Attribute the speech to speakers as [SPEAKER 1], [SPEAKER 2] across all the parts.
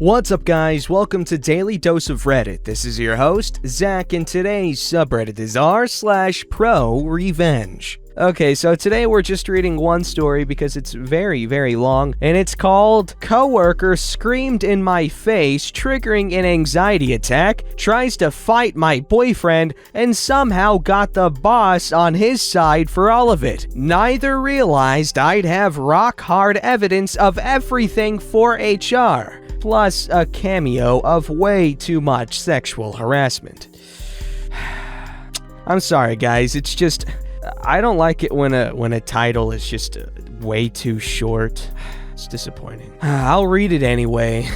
[SPEAKER 1] What's up, guys? Welcome to Daily Dose of Reddit. This is your host, Zach, and today's subreddit is r/ProRevenge. Okay, so today we're just reading one story because it's very, very long, and it's called "Coworker Screamed in My Face, Triggering an Anxiety Attack, Tries to Fight My Boyfriend, and Somehow Got the Boss on His Side for All of It. Neither realized I'd have rock-hard evidence of everything for HR. Plus a cameo of way too much sexual harassment." I'm sorry, guys, it's just... I don't like it when a title is just way too short. It's disappointing. I'll read it anyway.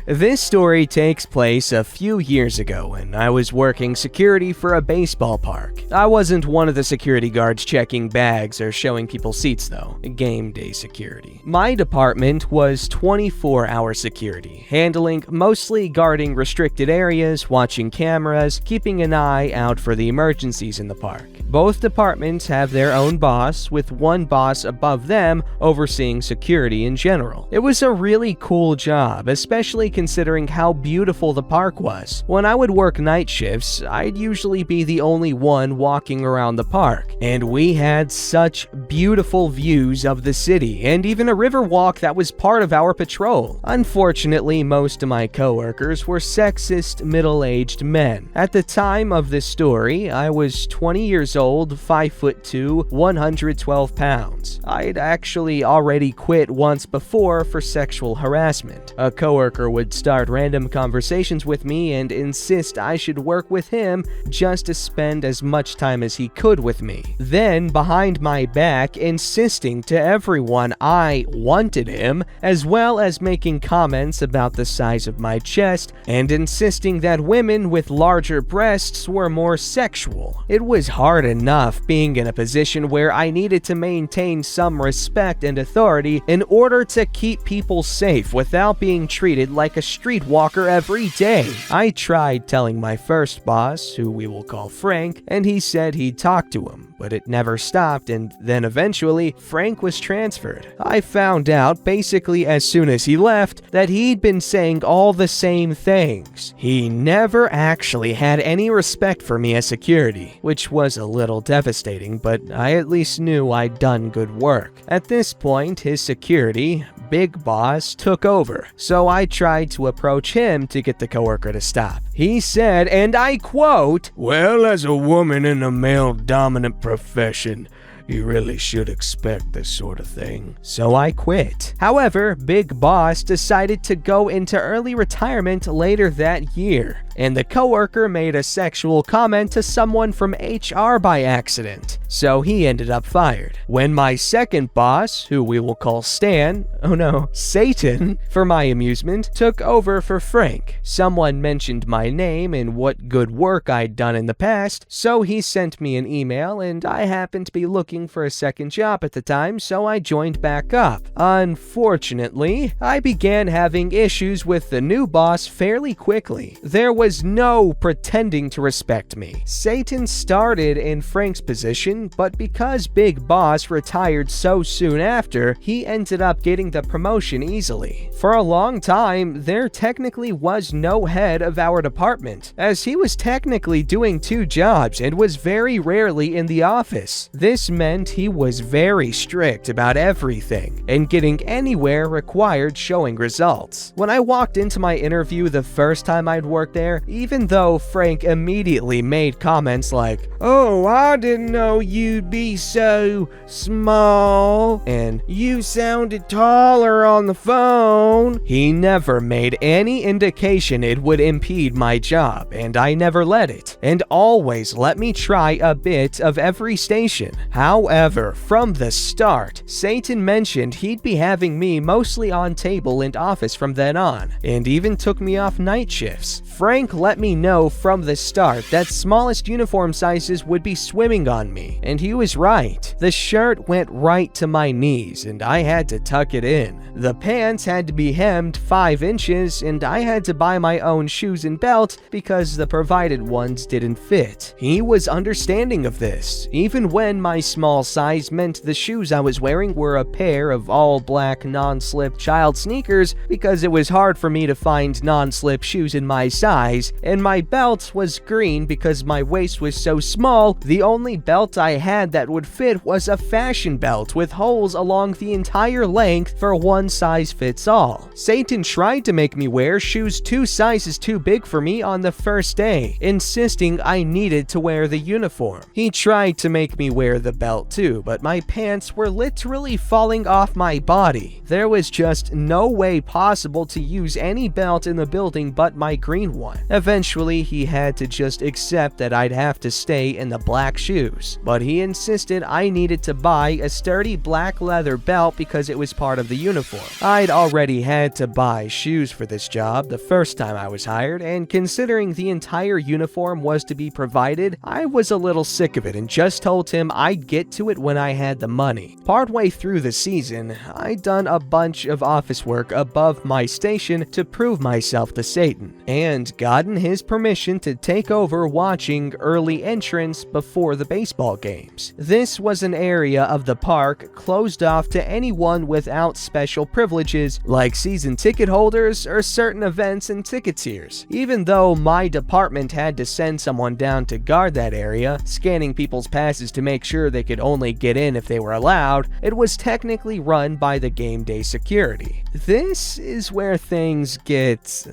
[SPEAKER 1] This story takes place a few years ago when I was working security for a baseball park. I wasn't one of the security guards checking bags or showing people seats though, game day security. My department was 24-hour security, handling mostly guarding restricted areas, watching cameras, keeping an eye out for the emergencies in the park. Both departments have their own boss, with one boss above them overseeing security in general. It was a really cool job, especially considering how beautiful the park was. When I would work night shifts, I'd usually be the only one walking around the park, and we had such beautiful views of the city, and even a river walk that was part of our patrol. Unfortunately, most of my coworkers were sexist middle-aged men. At the time of this story, I was 20 years old, 5'2", 112 pounds. I'd actually already quit once before for sexual harassment. A coworker would start random conversations with me and insist I should work with him just to spend as much time as he could with me. Then, behind my back, insisting to everyone I wanted him, as well as making comments about the size of my chest and insisting that women with larger breasts were more sexual. It was hard enough being in a position where I needed to maintain some respect and authority in order to keep people safe without being treated like a streetwalker every day. I tried telling my first boss, who we will call Frank, and he said he'd talk to him, but it never stopped, and then eventually Frank was transferred. I found out basically as soon as he left that he'd been saying all the same things. He never actually had any respect for me as security, which was a little devastating, but I at least knew I'd done good work. At this point, his security, Big Boss, took over, so I tried to approach him to get the coworker to stop. He said, and I quote, "Well, as a woman in a male-dominant profession, you really should expect this sort of thing." So I quit. However, Big Boss decided to go into early retirement later that year, and the coworker made a sexual comment to someone from HR by accident, so he ended up fired. When my second boss, who we will call Satan, for my amusement, took over for Frank, someone mentioned my name and what good work I'd done in the past, so he sent me an email, and I happened to be looking for a second job at the time, so I joined back up. Unfortunately, I began having issues with the new boss fairly quickly. There was no pretending to respect me. Satan started in Frank's position, but because Big Boss retired so soon after, he ended up getting the promotion easily. For a long time, there technically was no head of our department, as he was technically doing two jobs and was very rarely in the office. This meant he was very strict about everything, and getting anywhere required showing results. When I walked into my interview the first time I'd worked there, even though Frank immediately made comments like, "Oh, I didn't know you'd be so small," and "you sounded taller on the phone," he never made any indication it would impede my job, and I never let it, and always let me try a bit of every station. However, from the start, Satan mentioned he'd be having me mostly on table and office from then on, and even took me off night shifts. Frank instinct let me know from the start that smallest uniform sizes would be swimming on me, and he was right. The shirt went right to my knees, and I had to tuck it in. The pants had to be hemmed 5 inches, and I had to buy my own shoes and belt because the provided ones didn't fit. He was understanding of this, even when my small size meant the shoes I was wearing were a pair of all-black non-slip child sneakers because it was hard for me to find non-slip shoes in my size, and my belt was green because my waist was so small. The only belt I had that would fit was a fashion belt with holes along the entire length for one size fits all. Satan tried to make me wear shoes 2 sizes too big for me on the first day, insisting I needed to wear the uniform. He tried to make me wear the belt too, but my pants were literally falling off my body. There was just no way possible to use any belt in the building but my green one. Eventually, he had to just accept that I'd have to stay in the black shoes, but he insisted I needed to buy a sturdy black leather belt because it was part of the uniform. I'd already had to buy shoes for this job the first time I was hired, and considering the entire uniform was to be provided, I was a little sick of it and just told him I'd get to it when I had the money. Partway through the season, I'd done a bunch of office work above my station to prove myself to Satan, and gotten his permission to take over watching early entrance before the baseball games. This was an area of the park closed off to anyone without special privileges like season ticket holders or certain events and ticketiers. Even though my department had to send someone down to guard that area, scanning people's passes to make sure they could only get in if they were allowed, it was technically run by the game day security. This is where things get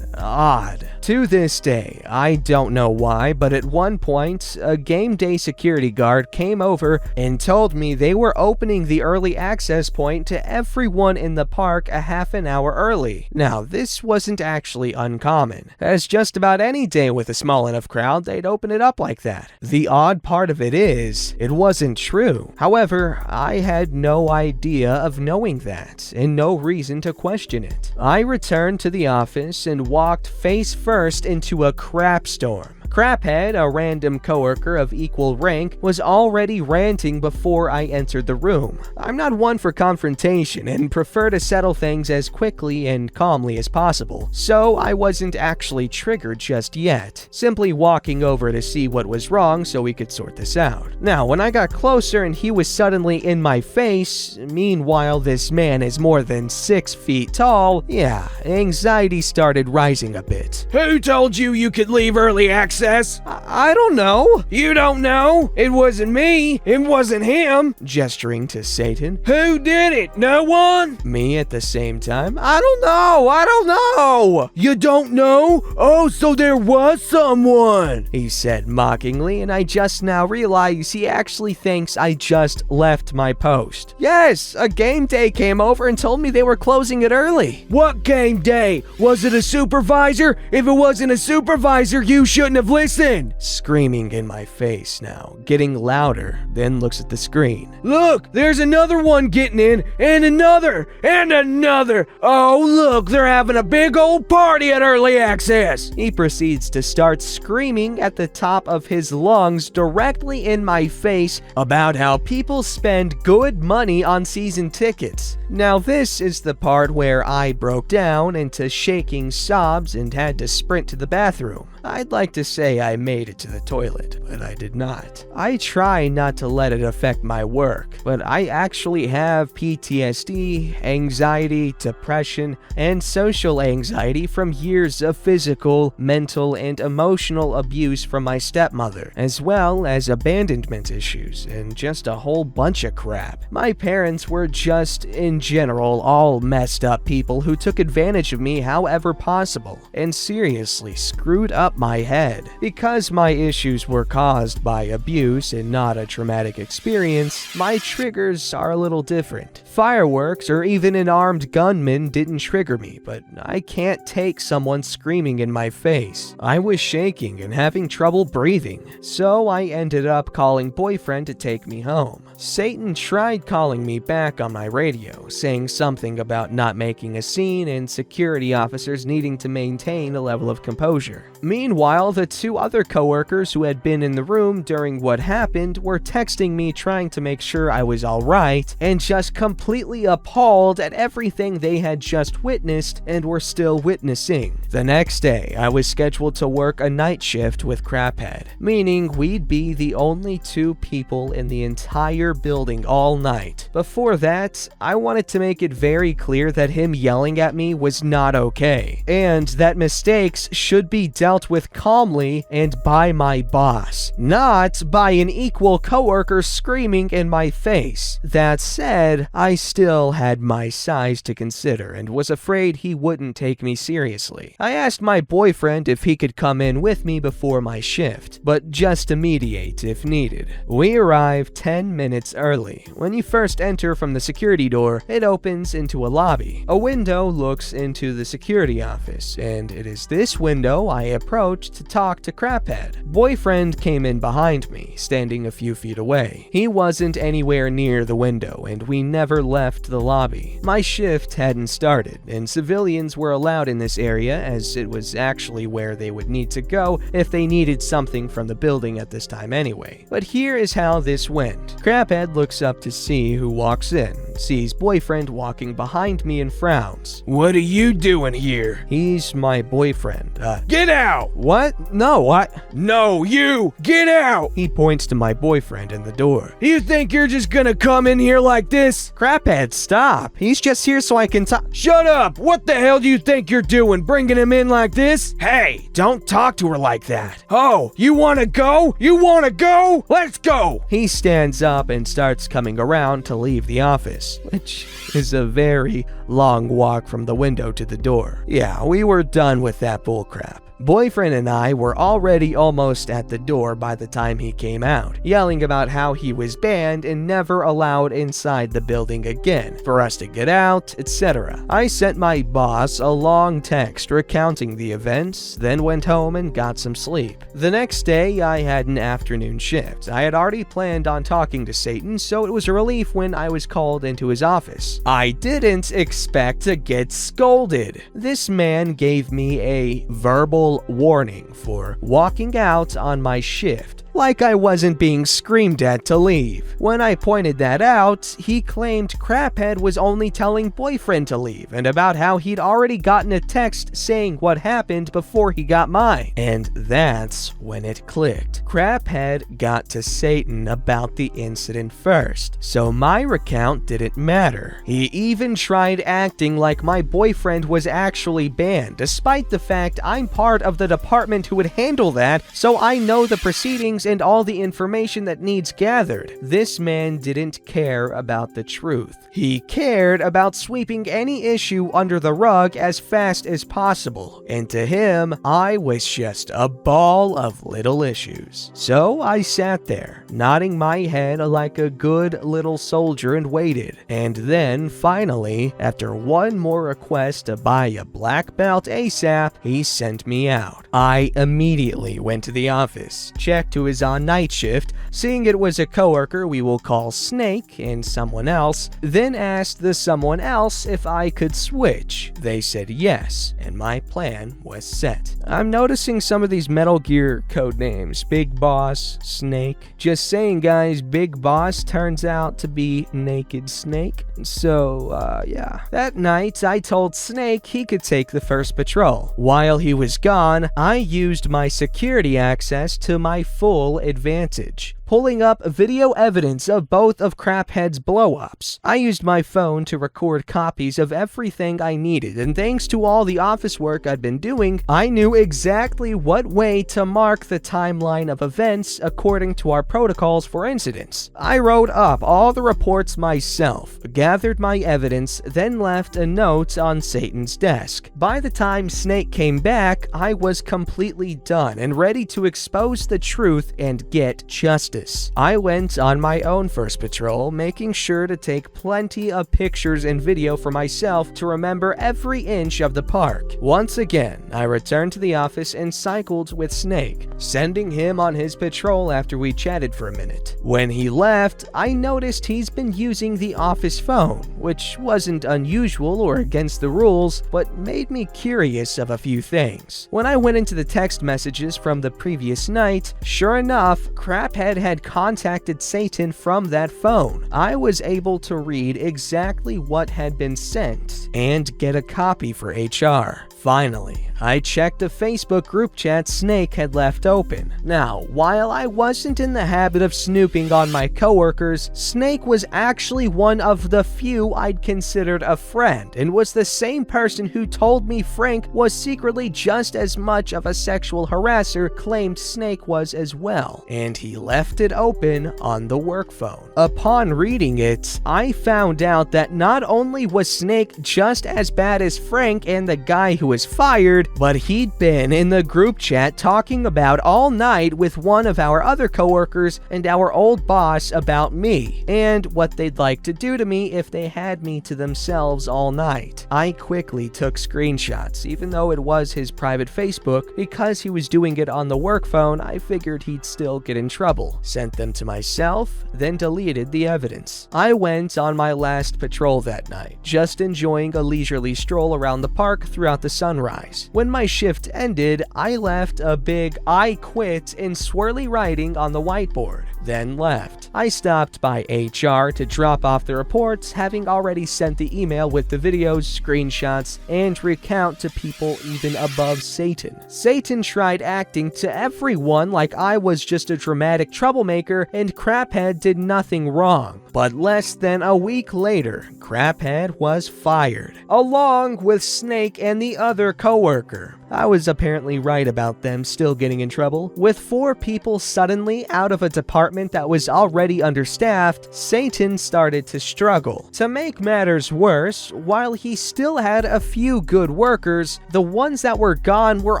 [SPEAKER 1] odd. To this day, I don't know why, but at one point, a game day security guard came over and told me they were opening the early access point to everyone in the park a half an hour early. Now, this wasn't actually uncommon, as just about any day with a small enough crowd, they'd open it up like that. The odd part of it is, it wasn't true. However, I had no idea of knowing that, and no reason to question it. I returned to the office and walked face first into a crap storm. Craphead, a random coworker of equal rank, was already ranting before I entered the room. I'm not one for confrontation and prefer to settle things as quickly and calmly as possible, so I wasn't actually triggered just yet, simply walking over to see what was wrong so we could sort this out. Now, when I got closer and he was suddenly in my face, meanwhile this man is more than 6 feet tall, yeah, anxiety started rising a bit.
[SPEAKER 2] Who told you you could leave early access?
[SPEAKER 1] I don't know.
[SPEAKER 2] You don't know? It wasn't me. It wasn't him.
[SPEAKER 1] Gesturing to Satan.
[SPEAKER 2] Who did it? No one?
[SPEAKER 1] Me at the same time. I don't know.
[SPEAKER 2] You don't know? Oh, so there was someone,
[SPEAKER 1] he said mockingly, and I just now realized he actually thinks I just left my post. Yes, a game day came over and told me they were closing it early.
[SPEAKER 2] What game day? Was it a supervisor? If it wasn't a supervisor, you shouldn't have listened.
[SPEAKER 1] Screaming in my face now, getting louder, then looks at the screen.
[SPEAKER 2] Look, there's another one getting in, and another, and another. Oh, look, they're having a big old party at early access.
[SPEAKER 1] He proceeds to start screaming at the top of his lungs directly in my face about how people spend good money on season tickets. Now this is the part where I broke down into shaking sobs and had to sprint to the bathroom. I'd like to say I made it to the toilet, but I did not. I try not to let it affect my work, but I actually have PTSD, anxiety, depression, and social anxiety from years of physical, mental, and emotional abuse from my stepmother, as well as abandonment issues and just a whole bunch of crap. My parents were just, in general, all messed up people who took advantage of me however possible, and seriously screwed up my head. Because my issues were caused by abuse and not a traumatic experience, my triggers are a little different. Fireworks or even an armed gunman didn't trigger me, but I can't take someone screaming in my face. I was shaking and having trouble breathing, so I ended up calling boyfriend to take me home. Satan tried calling me back on my radio, saying something about not making a scene and security officers needing to maintain a level of composure. Meanwhile, the two other coworkers who had been in the room during what happened were texting me trying to make sure I was alright and just completely appalled at everything they had just witnessed and were still witnessing. The next day, I was scheduled to work a night shift with Craphead, meaning we'd be the only two people in the entire building all night. Before that, I wanted to make it very clear that him yelling at me was not okay, and that mistakes should be dealt with calmly and by my boss, not by an equal coworker screaming in my face. That said, I still had my size to consider and was afraid he wouldn't take me seriously. I asked my boyfriend if he could come in with me before my shift, but just to mediate if needed. We arrived 10 minutes early. When you first enter from the security door, it opens into a lobby. A window looks into the security office, and it is this window I approached to talk to Craphead. Boyfriend came in behind me, standing a few feet away. He wasn't anywhere near the window, and we never left the lobby. My shift hadn't started, and civilians were allowed in this area as it was actually where they would need to go if they needed something from the building at this time anyway. But here is how this went. Craphead looks up to see who walks in, sees boyfriend walking behind me and frowns.
[SPEAKER 2] What are you doing here?
[SPEAKER 1] He's my boyfriend.
[SPEAKER 2] Get out!
[SPEAKER 1] What? No, what?
[SPEAKER 2] No, you! Get out!
[SPEAKER 1] He points to my boyfriend in the door.
[SPEAKER 2] You think you're just gonna come in here like this?
[SPEAKER 1] Craphead, stop. He's just here so I can talk.
[SPEAKER 2] Shut up! What the hell do you think you're doing, bringing him in like this? Hey, don't talk to her like that. Oh, you wanna go? You wanna go? Let's go!
[SPEAKER 1] He stands up and starts coming around to leave the office, which is a very long walk from the window to the door. Yeah, we were done with that bullcrap. Boyfriend and I were already almost at the door by the time he came out, yelling about how he was banned and never allowed inside the building again, for us to get out, etc. I sent my boss a long text recounting the events, then went home and got some sleep. The next day, I had an afternoon shift. I had already planned on talking to Satan, so it was a relief when I was called into his office. I didn't expect to get scolded. This man gave me a verbal warning for walking out on my shift, like I wasn't being screamed at to leave. When I pointed that out, he claimed Craphead was only telling boyfriend to leave and about how he'd already gotten a text saying what happened before he got mine. And that's when it clicked. Craphead got to Satan about the incident first, so my recount didn't matter. He even tried acting like my boyfriend was actually banned, despite the fact I'm part of the department who would handle that, so I know the proceedings and all the information that needs gathered. This man didn't care about the truth. He cared about sweeping any issue under the rug as fast as possible, and to him, I was just a ball of little issues. So I sat there, nodding my head like a good little soldier and waited. And then, finally, after one more request to buy a black belt ASAP, he sent me out. I immediately went to the office, checked who is on night shift, seeing it was a coworker we will call Snake and someone else, then asked the someone else if I could switch. They said yes, and my plan was set. I'm noticing some of these Metal Gear code names. Big Boss, Snake. Just saying guys, Big Boss turns out to be Naked Snake. So, yeah. That night, I told Snake he could take the first patrol. While he was gone, I used my security access to my full advantage. pulling up video evidence of both of Craphead's blow-ups. I used my phone to record copies of everything I needed, and thanks to all the office work I'd been doing, I knew exactly what way to mark the timeline of events according to our protocols for incidents. I wrote up all the reports myself, gathered my evidence, then left a note on Satan's desk. By the time Snake came back, I was completely done and ready to expose the truth and get justice. I went on my own first patrol, making sure to take plenty of pictures and video for myself to remember every inch of the park. Once again, I returned to the office and cycled with Snake, sending him on his patrol after we chatted for a minute. When he left, I noticed he's been using the office phone, which wasn't unusual or against the rules, but made me curious of a few things. When I went into the text messages from the previous night, sure enough, Craphead had contacted Satan from that phone. I was able to read exactly what had been sent and get a copy for HR. Finally, I checked a Facebook group chat Snake had left open. Now, while I wasn't in the habit of snooping on my coworkers, Snake was actually one of the few I'd considered a friend, and was the same person who told me Frank was secretly just as much of a sexual harasser claimed Snake was as well, and he left it open on the work phone. Upon reading it, I found out that not only was Snake just as bad as Frank and the guy who was fired, but he'd been in the group chat talking about all night with one of our other coworkers and our old boss about me, and what they'd like to do to me if they had me to themselves all night. I quickly took screenshots, even though it was his private Facebook. Because he was doing it on the work phone, I figured he'd still get in trouble. Sent them to myself, then deleted the evidence. I went on my last patrol that night, just enjoying a leisurely stroll around the park throughout the sunrise. When my shift ended, I left a big "I quit" in swirly writing on the whiteboard, then left. I stopped by HR to drop off the reports, having already sent the email with the videos, screenshots, and recount to people even above Satan. Satan tried acting to everyone like I was just a dramatic troublemaker and Craphead did nothing wrong. But less than a week later, Craphead was fired, along with Snake and the other coworker. I was apparently right about them still getting in trouble. With 4 people suddenly out of a department that was already understaffed, Satan started to struggle. To make matters worse, while he still had a few good workers, the ones that were gone were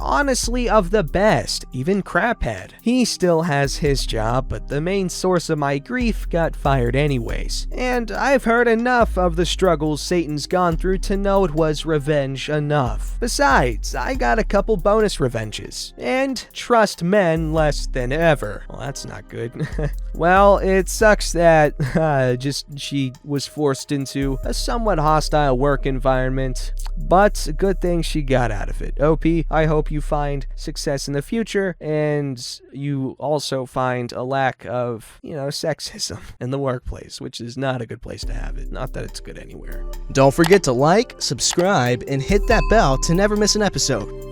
[SPEAKER 1] honestly of the best, even Craphead. He still has his job, but the main source of my grief got fired anyways. And I've heard enough of the struggles Satan's gone through to know it was revenge enough. Besides, I got a couple bonus revenges, and trust men less than ever. Well, that's not good. Well, it sucks that she was forced into a somewhat hostile work environment, but good thing she got out of it. OP, I hope you find success in the future, and you also find a lack of, sexism in the workplace, which is not a good place to have it. Not that it's good anywhere.
[SPEAKER 3] Don't forget to like, subscribe, and hit that bell to never miss an episode.